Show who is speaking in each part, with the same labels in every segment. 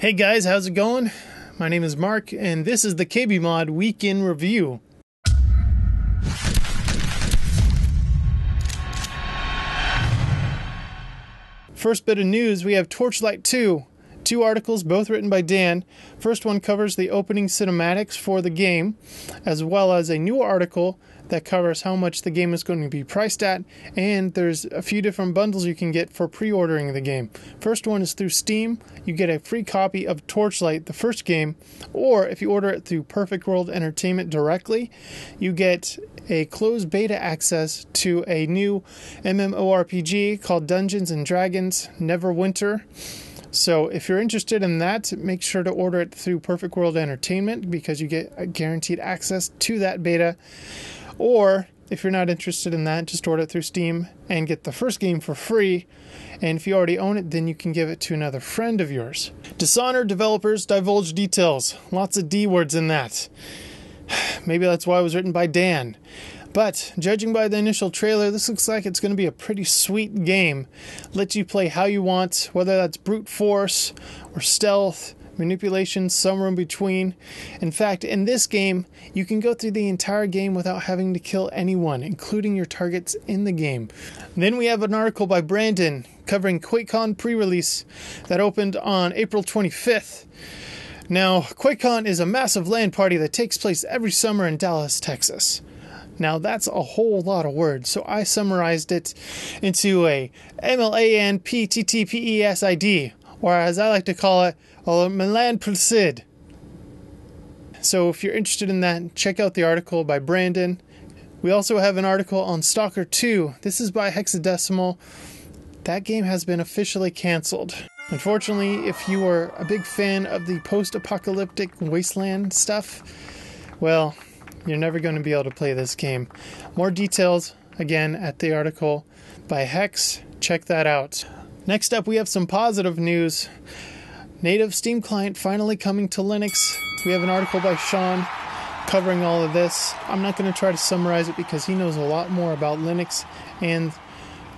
Speaker 1: Hey guys, how's it going? My name is Mark, and this is the KBMOD Week in Review. First bit of news, we have Torchlight 2. Two articles, both written by Dan. First one covers the opening cinematics for the game, as well as a new article that covers how much the game is going to be priced at, and there's a few different bundles you can get for pre-ordering the game. First one is through Steam. You get a free copy of Torchlight, the first game, or if you order it through Perfect World Entertainment directly, you get a closed beta access to a new MMORPG called Dungeons & Dragons Neverwinter. So if you're interested in that, make sure to order it through Perfect World Entertainment because you get a guaranteed access to that beta. Or if you're not interested in that, just order it through Steam and get the first game for free. And if you already own it, then you can give it to another friend of yours. Dishonored developers divulge details. Lots of D words in that. Maybe that's why it was written by Dan. But judging by the initial trailer, this looks like it's going to be a pretty sweet game. Let you play how you want, whether that's brute force or stealth, manipulation, somewhere in between. In fact, in this game, you can go through the entire game without having to kill anyone, including your targets in the game. Then we have an article by Brandon covering Quakecon Pre-Release that opened on April 25th. Now, Quakecon is a massive LAN party that takes place every summer in Dallas, Texas. Now, that's a whole lot of words, so I summarized it into a MLANPTTPESID, or as I like to call it, Milan Placid. So if you're interested in that, check out the article by Brandon. We also have an article on Stalker 2. This is by Hexadecimal. That game has been officially canceled. Unfortunately, if you are a big fan of the post-apocalyptic wasteland stuff, well, you're never going to be able to play this game. More details, again, at the article by Hex. Check that out. Next up, we have some positive news. Native Steam client finally coming to Linux. We have an article by Sean covering all of this. I'm not going to try to summarize it because he knows a lot more about Linux and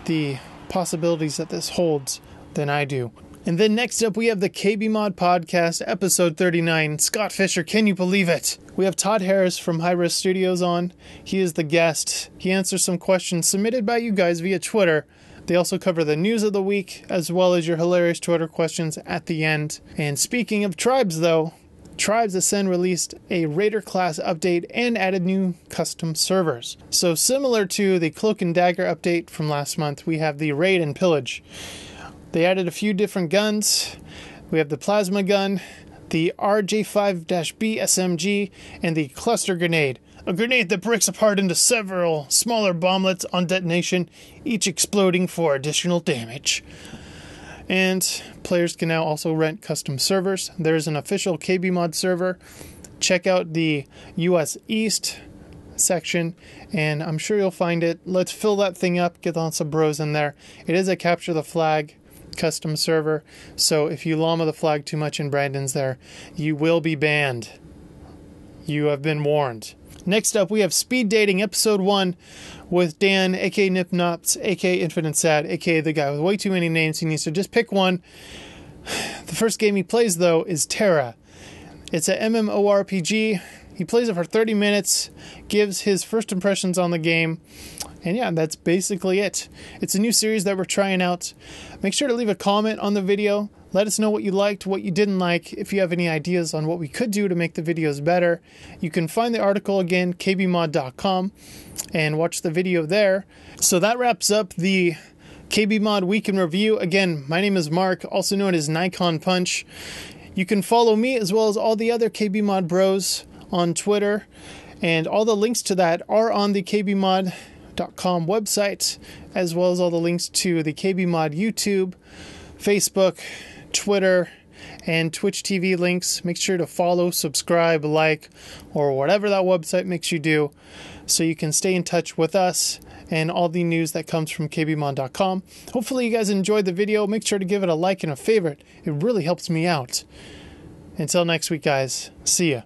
Speaker 1: the possibilities that this holds than I do. And then next up, we have the KBMOD podcast, episode 39. Scott Fisher, can you believe it? We have Todd Harris from High Risk Studios on. He is the guest. He answers some questions submitted by you guys via Twitter. They also cover the news of the week, as well as your hilarious Twitter questions at the end. And speaking of Tribes, though, Tribes Ascend released a Raider class update and added new custom servers. So similar to the Cloak and Dagger update from last month, we have the Raid and Pillage. They added a few different guns. We have the Plasma Gun, the RJ5-B SMG, and the Cluster Grenade. A grenade that breaks apart into several smaller bomblets on detonation, each exploding for additional damage. And players can now also rent custom servers. There's an official KBMOD server. Check out the US East section, and I'm sure you'll find it. Let's fill that thing up, get lots of bros in there. It is a Capture the Flag custom server, so if you llama the flag too much in Brandon's there, you will be banned. You have been warned. Next up, we have Speed Dating Episode 1 with Dan, a.k.a. Nipnops, a.k.a. Infinite Sad, a.k.a. the guy with way too many names. He needs to just pick one. The first game he plays, though, is Terra. It's a MMORPG. He plays it for 30 minutes, gives his first impressions on the game, and yeah, that's basically it. It's a new series that we're trying out. Make sure to leave a comment on the video. Let us know what you liked, what you didn't like. If you have any ideas on what we could do to make the videos better, you can find the article again, kbmod.com, and watch the video there. So that wraps up the KBMOD Week in Review. Again, my name is Mark, also known as Nikon Punch. You can follow me as well as all the other KBMOD bros on Twitter, and all the links to that are on the kbmod.com website, as well as all the links to the KBMOD YouTube, Facebook, Twitter, and Twitch TV links. Make sure to follow, subscribe, like, or whatever that website makes you do, so you can stay in touch with us and all the news that comes from kbmod.com. Hopefully you guys enjoyed the video. Make sure to give it a like and a favorite. It really helps me out. Until next week, guys. See ya.